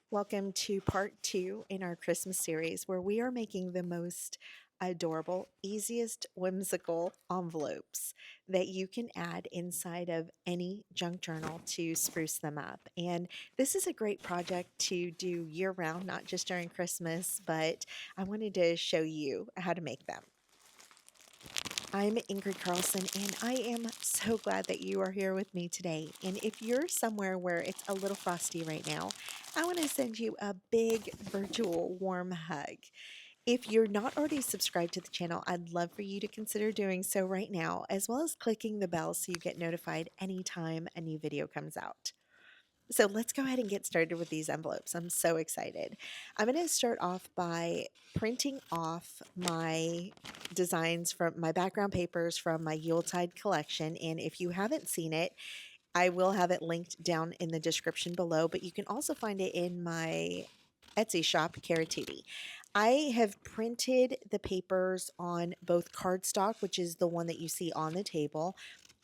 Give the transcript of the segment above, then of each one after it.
Welcome to part two in our Christmas series where we are making the most adorable, easiest whimsical envelopes that you can add inside of any junk journal to spruce them up. And this is a great project to do year round, not just during Christmas, but I wanted to show you how to make them. I'm Ingrid Carlson, and I am so glad that you are here with me today. And if you're somewhere where it's a little frosty right now, I want to send you a big virtual warm hug. If you're not already subscribed to the channel, I'd love for you to consider doing so right now, as well as clicking the bell so you get notified anytime a new video comes out. So let's go ahead and get started with these envelopes. I'm so excited. I'm going to start off by printing off my designs from my background papers from my Yuletide collection. And if you haven't seen it, I will have it linked down in the description below, but you can also find it in my Etsy shop, Caratini. I have printed the papers on both cardstock, which is the one that you see on the table,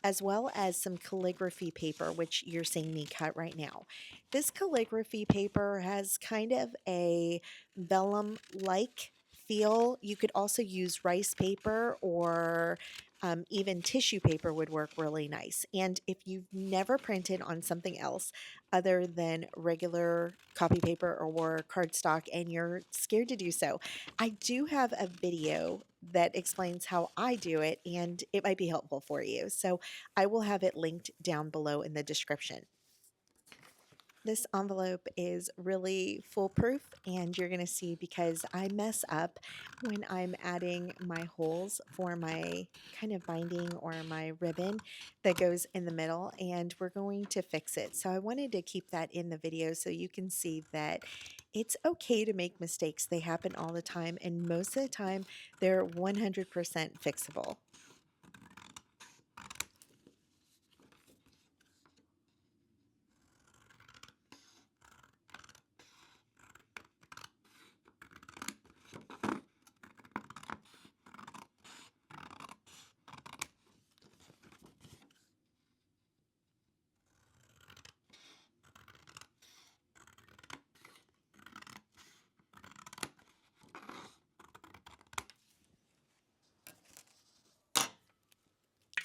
as well as some calligraphy paper, which you're seeing me cut right now. This calligraphy paper has kind of a vellum-like feel. You could also use rice paper or even tissue paper would work really nice. And if you've never printed on something else other than regular copy paper or cardstock and you're scared to do so, I do have a video that explains how I do it and it might be helpful for you. So I will have it linked down below in the description. This envelope is really foolproof, and you're going to see because I mess up when I'm adding my holes for my kind of binding or my ribbon that goes in the middle, and we're going to fix it. So I wanted to keep that in the video so you can see that it's okay to make mistakes. They happen all the time, and most of the time they're 100% fixable.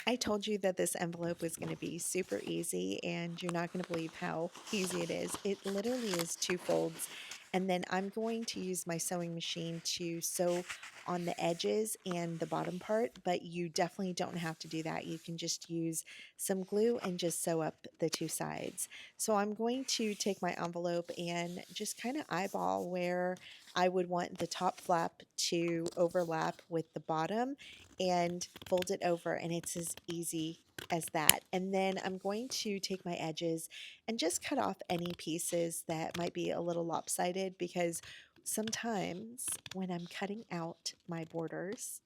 I told you that this envelope was going to be super easy, and you're not going to believe how easy it is. It literally is two folds, and then I'm going to use my sewing machine to sew on the edges and the bottom part, but you definitely don't have to do that. You can just use some glue and just sew up the two sides. So I'm going to take my envelope and just kind of eyeball where I would want the top flap to overlap with the bottom and fold it over, and it's as easy as that. And then I'm going to take my edges and just cut off any pieces that might be a little lopsided, because sometimes when I'm cutting out my borders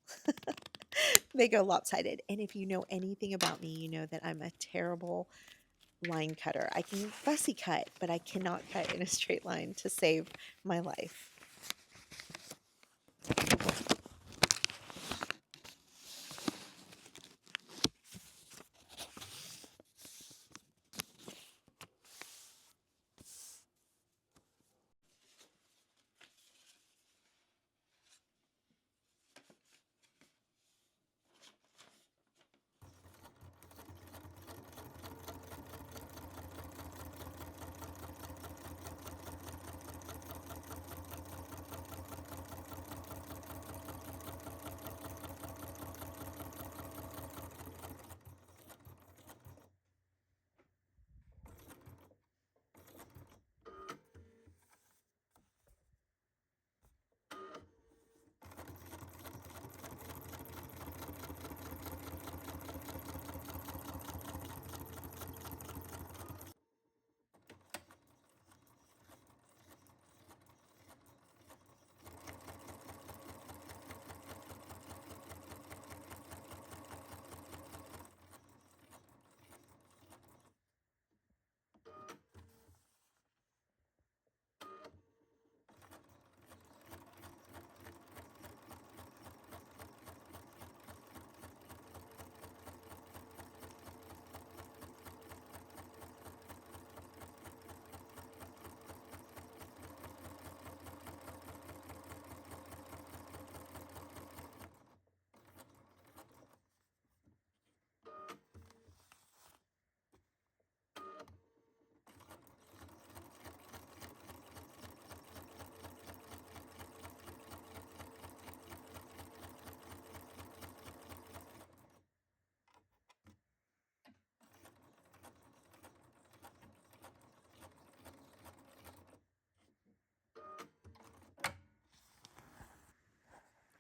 they go lopsided. And if you know anything about me, you know that I'm a terrible line cutter. I can fussy cut, but I cannot cut in a straight line to save my life.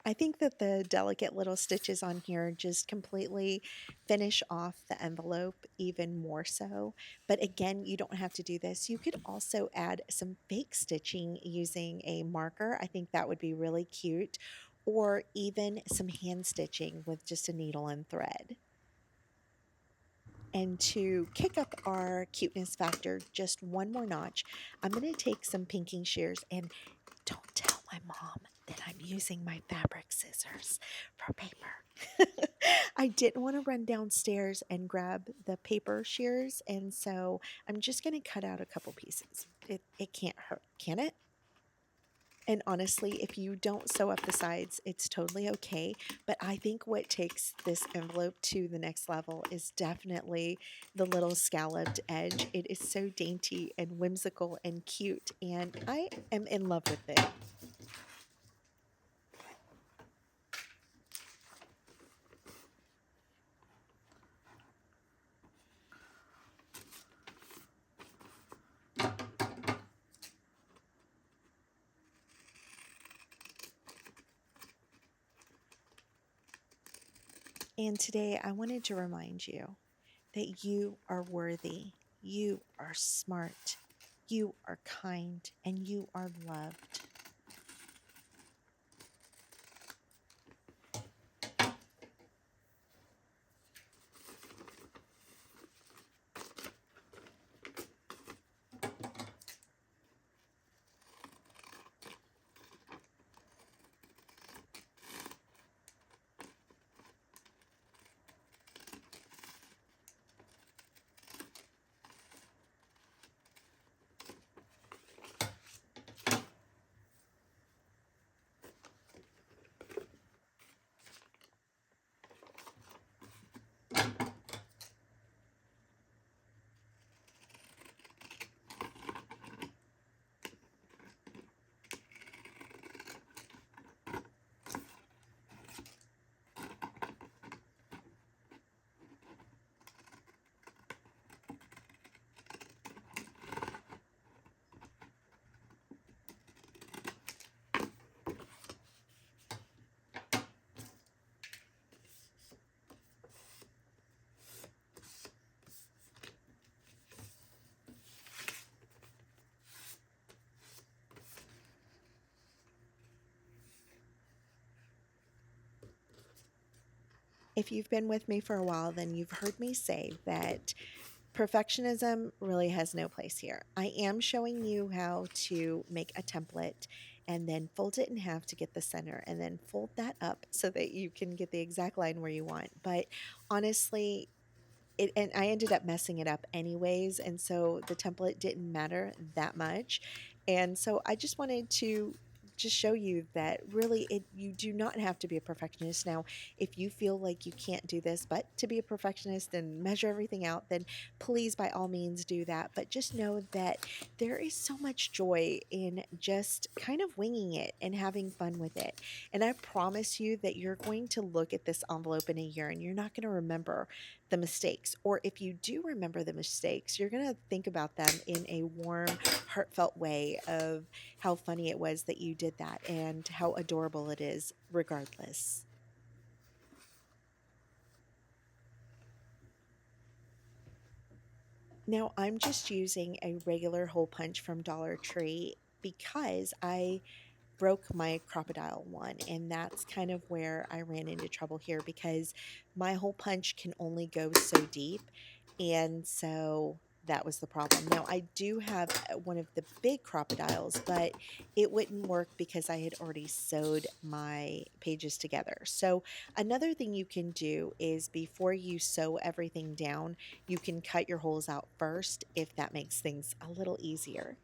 I think that the delicate little stitches on here just completely finish off the envelope even more so. But again, you don't have to do this. You could also add some fake stitching using a marker. I think that would be really cute. Or even some hand stitching with just a needle and thread. And to kick up our cuteness factor just one more notch, I'm going to take some pinking shears and don't tell my mom that I'm using my fabric scissors for paper. I didn't want to run downstairs and grab the paper shears, and so I'm just going to cut out a couple pieces. It can't hurt, can it? And honestly, if you don't sew up the sides, it's totally okay. But I think what takes this envelope to the next level is definitely the little scalloped edge. It is so dainty and whimsical and cute, and I am in love with it. And today I wanted to remind you that you are worthy, you are smart, you are kind, and you are loved. If you've been with me for a while, then you've heard me say that perfectionism really has no place here. I am showing you how to make a template and then fold it in half to get the center and then fold that up so that you can get the exact line where you want. But honestly, and I ended up messing it up anyways, and so the template didn't matter that much. And so I just wanted to just show you that really you do not have to be a perfectionist. Now, if you feel like you can't do this, but to be a perfectionist and measure everything out, then please by all means do that. But just know that there is so much joy in just kind of winging it and having fun with it. And I promise you that you're going to look at this envelope in a year and you're not going to remember the mistakes. Or if you do remember the mistakes, you're going to think about them in a warm, heartfelt way of how funny it was that you did that and how adorable it is, regardless. Now, I'm just using a regular hole punch from Dollar Tree because I broke my crocodile one, and that's kind of where I ran into trouble here because my hole punch can only go so deep, and so that was the problem. Now I do have one of the big crocodiles, but it wouldn't work because I had already sewed my pages together. So another thing you can do is before you sew everything down, you can cut your holes out first if that makes things a little easier.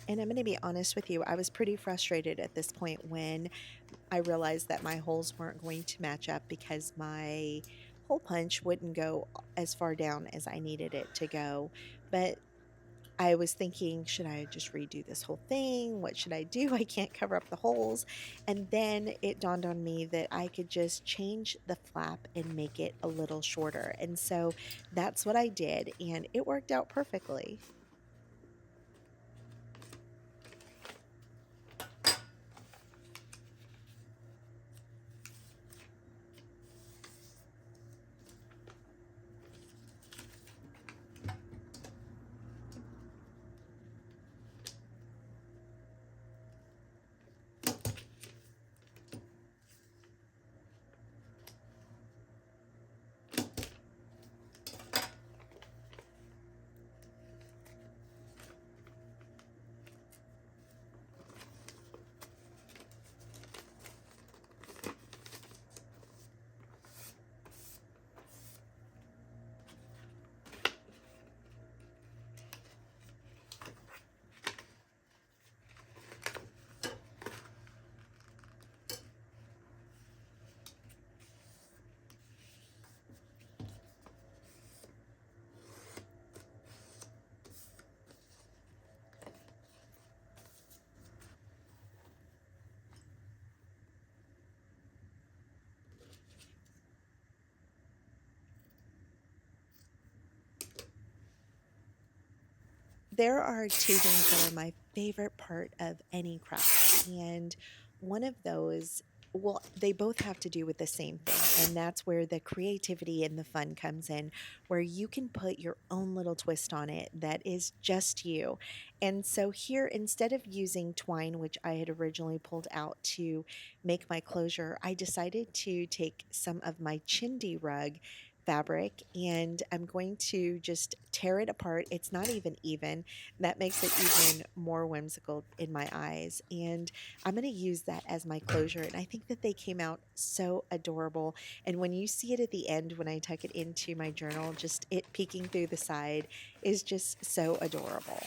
And I'm going to be honest with you, I was pretty frustrated at this point when I realized that my holes weren't going to match up because my hole punch wouldn't go as far down as I needed it to go. But I was thinking, should I just redo this whole thing? What should I do? I can't cover up the holes. And then it dawned on me that I could just change the flap and make it a little shorter. And so that's what I did, and it worked out perfectly. There are two things that are my favorite part of any craft. And one of those, well, they both have to do with the same thing. And that's where the creativity and the fun comes in, where you can put your own little twist on it that is just you. And so here, instead of using twine, which I had originally pulled out to make my closure, I decided to take some of my chindi rug fabric and I'm going to just tear it apart. It's not even. That makes it even more whimsical in my eyes. And I'm going to use that as my closure. And I think that they came out so adorable. And when you see it at the end, when I tuck it into my journal, just it peeking through the side is just so adorable.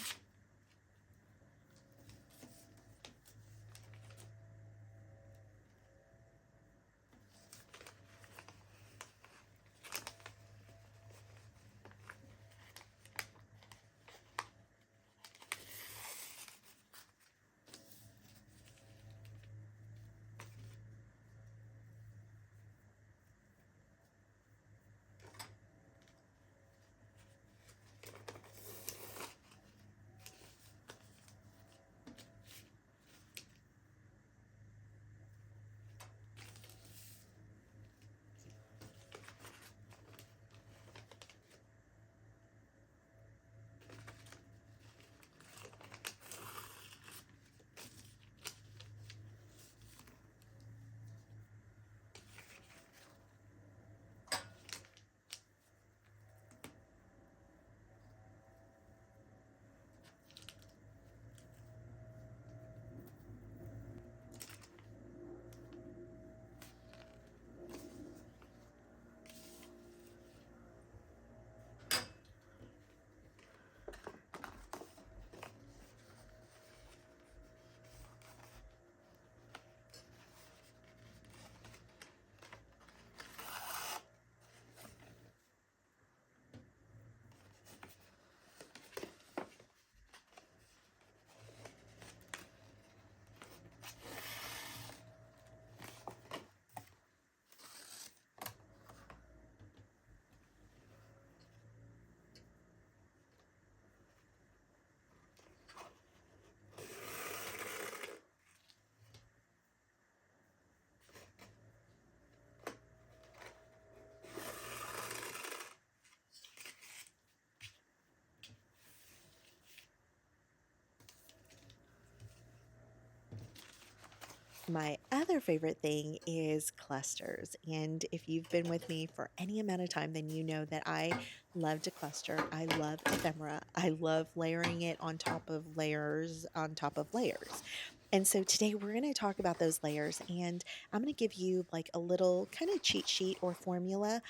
My other favorite thing is clusters. And if you've been with me for any amount of time, then you know that I love to cluster. I love ephemera. I love layering it on top of layers on top of layers. And so today we're going to talk about those layers and I'm going to give you like a little kind of cheat sheet or formula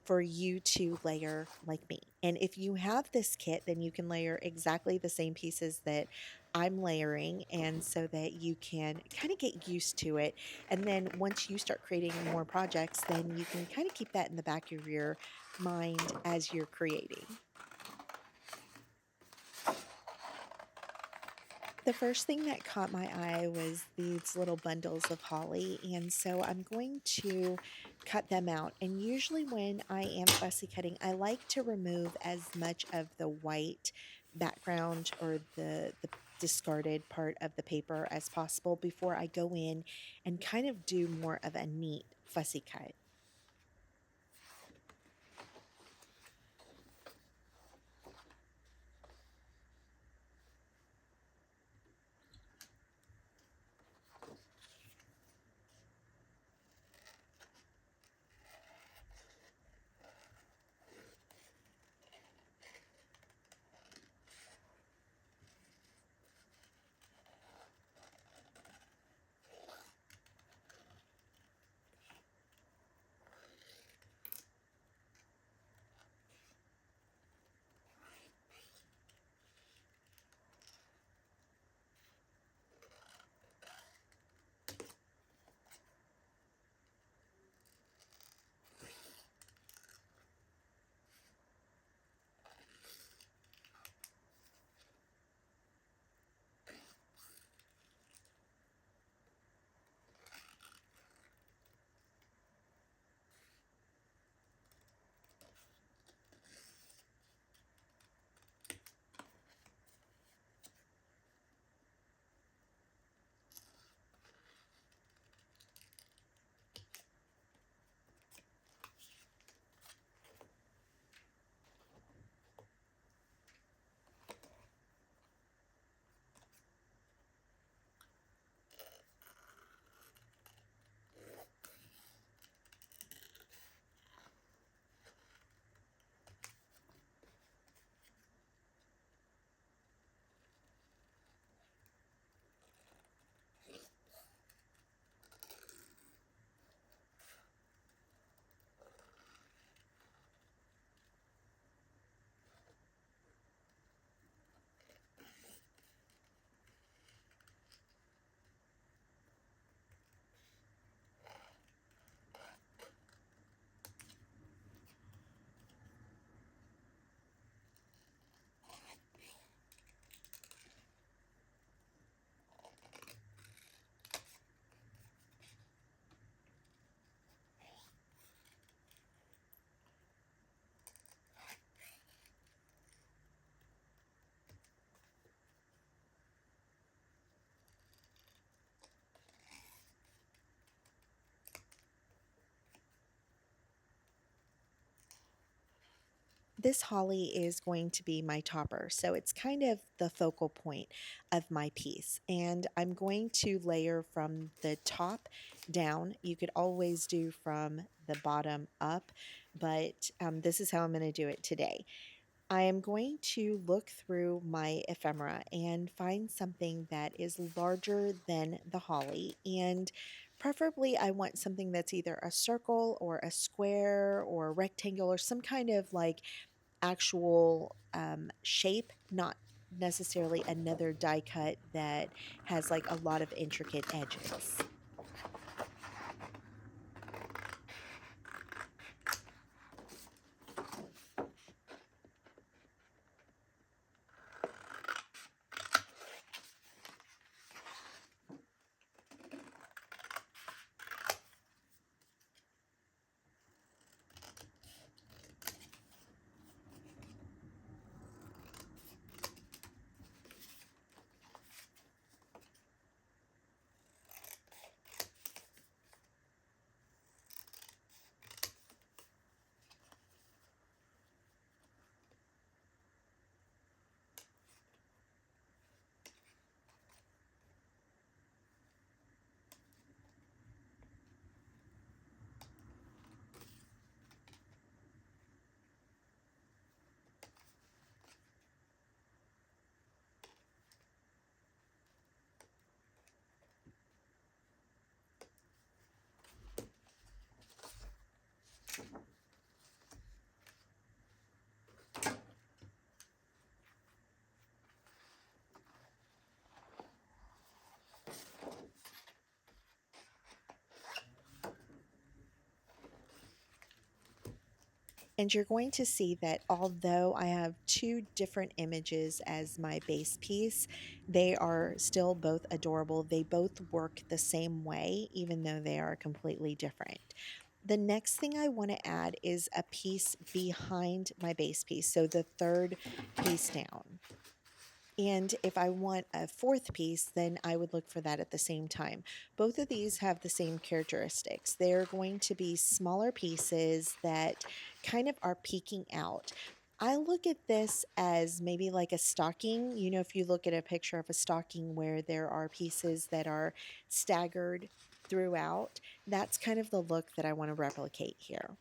for you to layer like me. And if you have this kit, then you can layer exactly the same pieces that I'm layering, and so that you can kind of get used to it. And then once you start creating more projects, then you can kind of keep that in the back of your mind as you're creating. The first thing that caught my eye was these little bundles of holly, and so I'm going to cut them out. And usually, when I am fussy cutting, I like to remove as much of the white background or the discarded part of the paper as possible before I go in and kind of do more of a neat fussy cut. This holly is going to be my topper, so it's kind of the focal point of my piece. And I'm going to layer from the top down. You could always do from the bottom up, but this is how I'm going to do it today. I am going to look through my ephemera and find something that is larger than the holly. And preferably, I want something that's either a circle or a square or a rectangle or some kind of like actual shape, not necessarily another die cut that has like a lot of intricate edges. And you're going to see that although I have two different images as my base piece, they are still both adorable. They both work the same way, even though they are completely different. The next thing I want to add is a piece behind my base piece, so the third piece down. And if I want a fourth piece, then I would look for that at the same time. Both of these have the same characteristics. They're going to be smaller pieces that kind of are peeking out. I look at this as maybe like a stocking. You know, if you look at a picture of a stocking where there are pieces that are staggered throughout, that's kind of the look that I want to replicate here.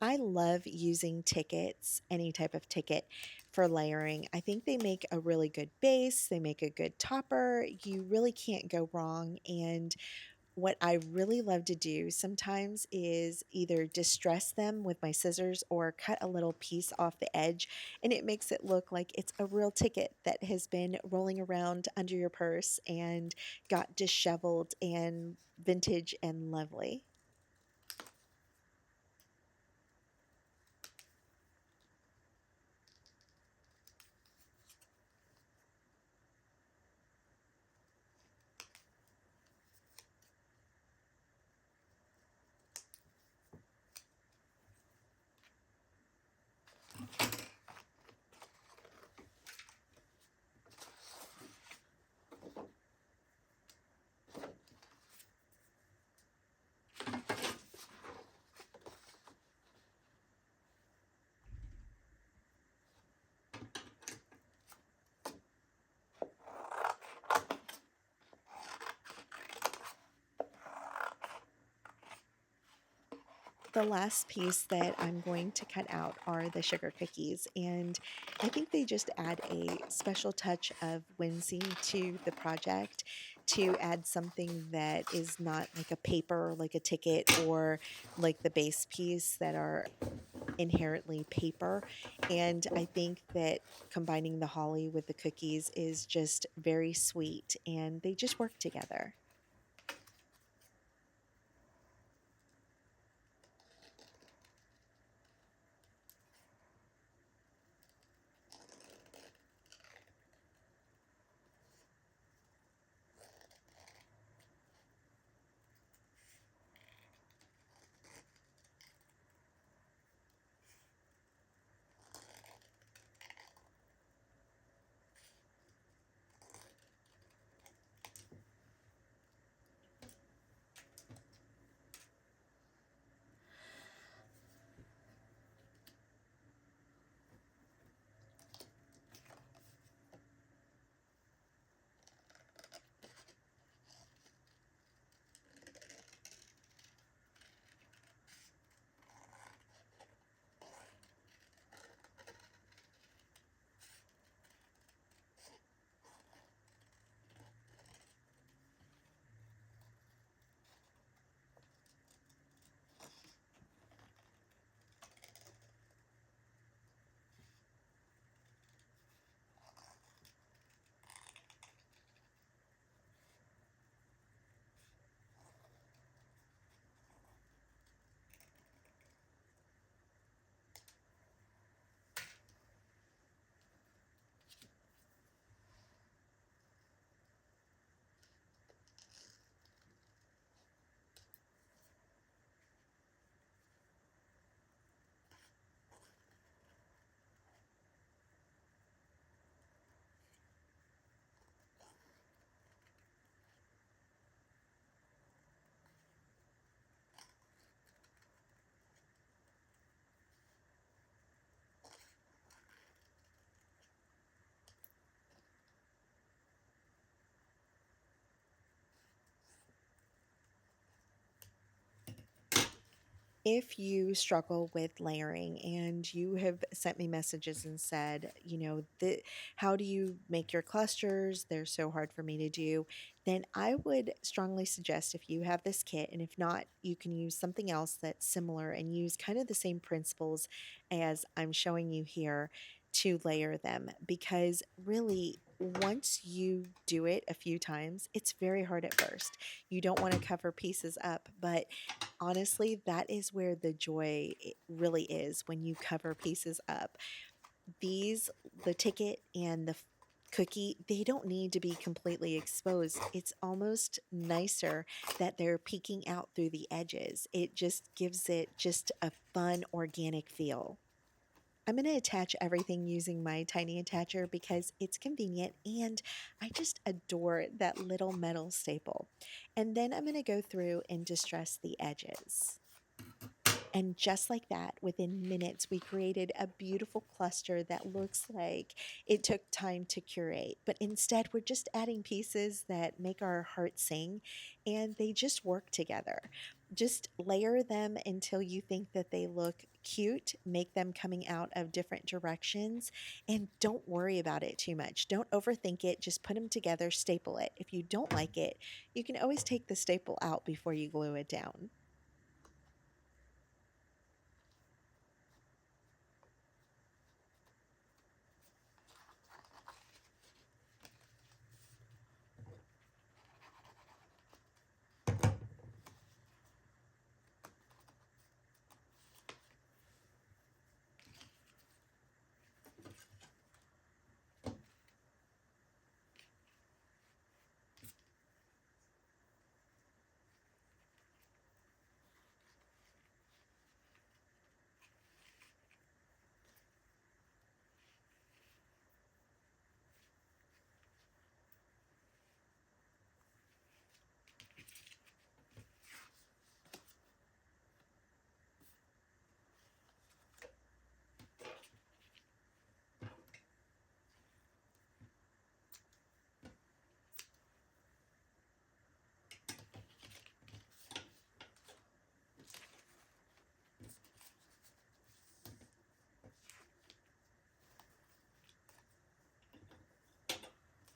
I love using tickets, any type of ticket for layering. I think they make a really good base, they make a good topper. You really can't go wrong. And what I really love to do sometimes is either distress them with my scissors or cut a little piece off the edge, and it makes it look like it's a real ticket that has been rolling around under your purse and got disheveled and vintage and lovely. The last piece that I'm going to cut out are the sugar cookies, and I think they just add a special touch of whimsy to the project to add something that is not like a paper, like a ticket, or like the base piece that are inherently paper. And I think that combining the holly with the cookies is just very sweet and they just work together. if you struggle with layering and you have sent me messages and said, how do you make your clusters? They're so hard for me to do. Then I would strongly suggest if you have this kit, and if not, you can use something else that's similar and use kind of the same principles as I'm showing you here to layer them. Because really, once you do it a few times, it's very hard at first. You don't want to cover pieces up, but honestly, that is where the joy really is when you cover pieces up. These, the ticket and the cookie, they don't need to be completely exposed. It's almost nicer that they're peeking out through the edges. It just gives it just a fun, organic feel. I'm going to attach everything using my tiny attacher because it's convenient and I just adore that little metal staple. And then I'm going to go through and distress the edges. And just like that, within minutes, we created a beautiful cluster that looks like it took time to curate. But instead, we're just adding pieces that make our heart sing and they just work together. Just layer them until you think that they look cute, make them coming out of different directions, and don't worry about it too much. Don't overthink it. Just put them together, staple it. If you don't like it, you can always take the staple out before you glue it down.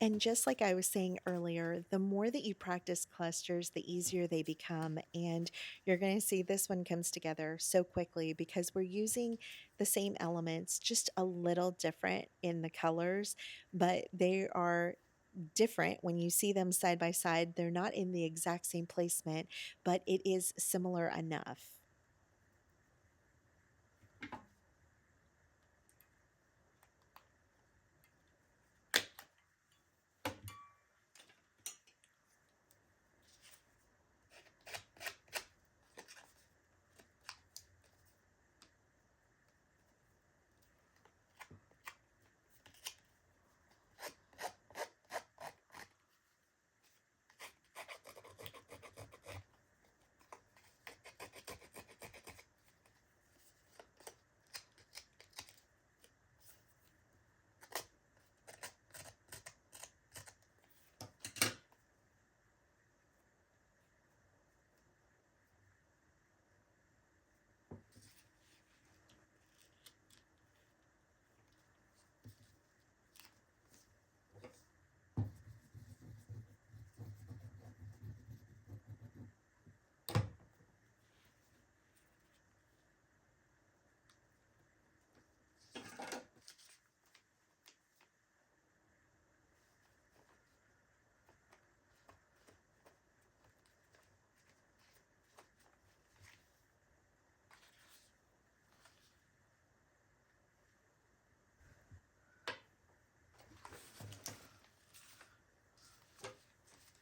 And just like I was saying earlier, the more that you practice clusters, the easier they become. And you're going to see this one comes together so quickly because we're using the same elements, just a little different in the colors, but they are different when you see them side by side. They're not in the exact same placement, but it is similar enough.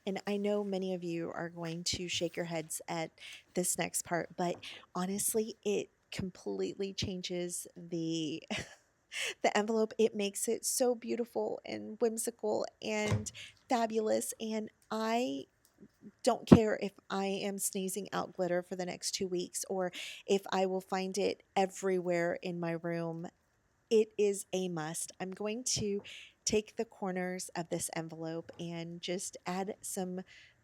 And I know many of you are going to shake your heads at this next part, but honestly, it completely changes the the envelope. It makes it so beautiful and whimsical and fabulous. And I don't care if I am sneezing out glitter for the next 2 weeks or if I will find it everywhere in my room. It is a must. I'm going to take the corners of this envelope and just add some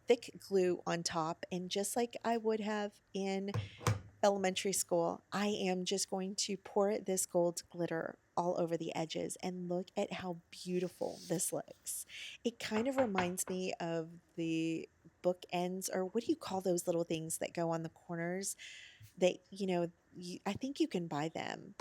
thick glue on top. And just like I would have in elementary school, I am just going to pour this gold glitter all over the edges and look at how beautiful this looks. It kind of reminds me of the bookends, or what do you call those little things that go on the corners that, I think you can buy them.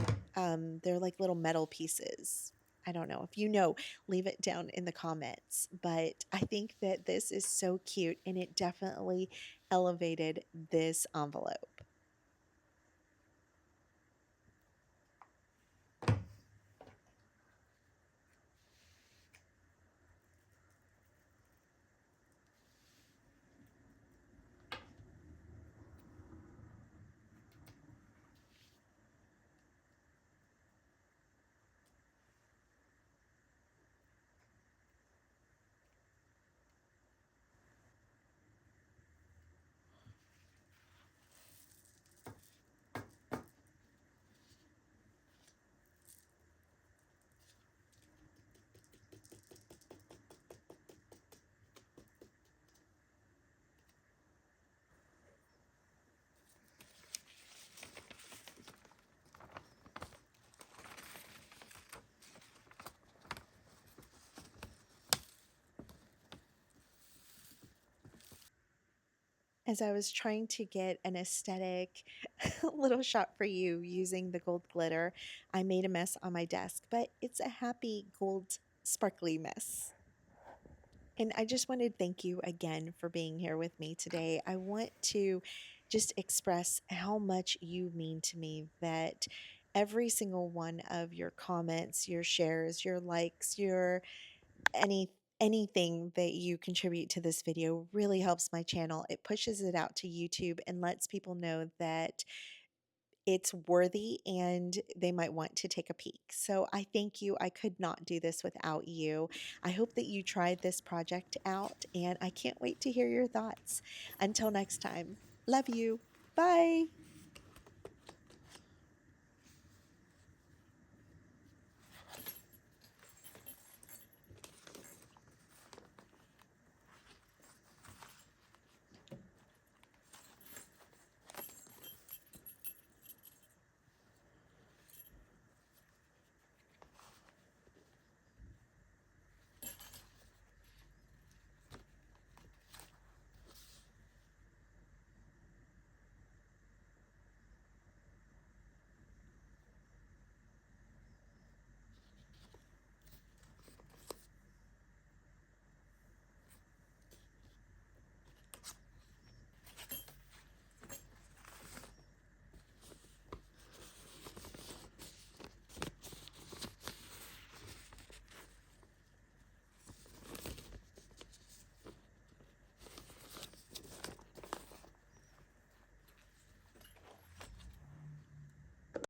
They're like little metal pieces. I don't know. If you know, leave it down in the comments. But I think that this is so cute and it definitely elevated this envelope. As I was trying to get an aesthetic little shot for you using the gold glitter, I made a mess on my desk, but it's a happy gold sparkly mess. And I just wanted to thank you again for being here with me today. I want to just express how much you mean to me, that every single one of your comments, your shares, your likes, your any anything that you contribute to this video really helps my channel. It pushes it out to YouTube and lets people know that it's worthy and they might want to take a peek. So I thank you. I could not do this without you. I hope that you tried this project out and I can't wait to hear your thoughts. Until next time, love you. Bye.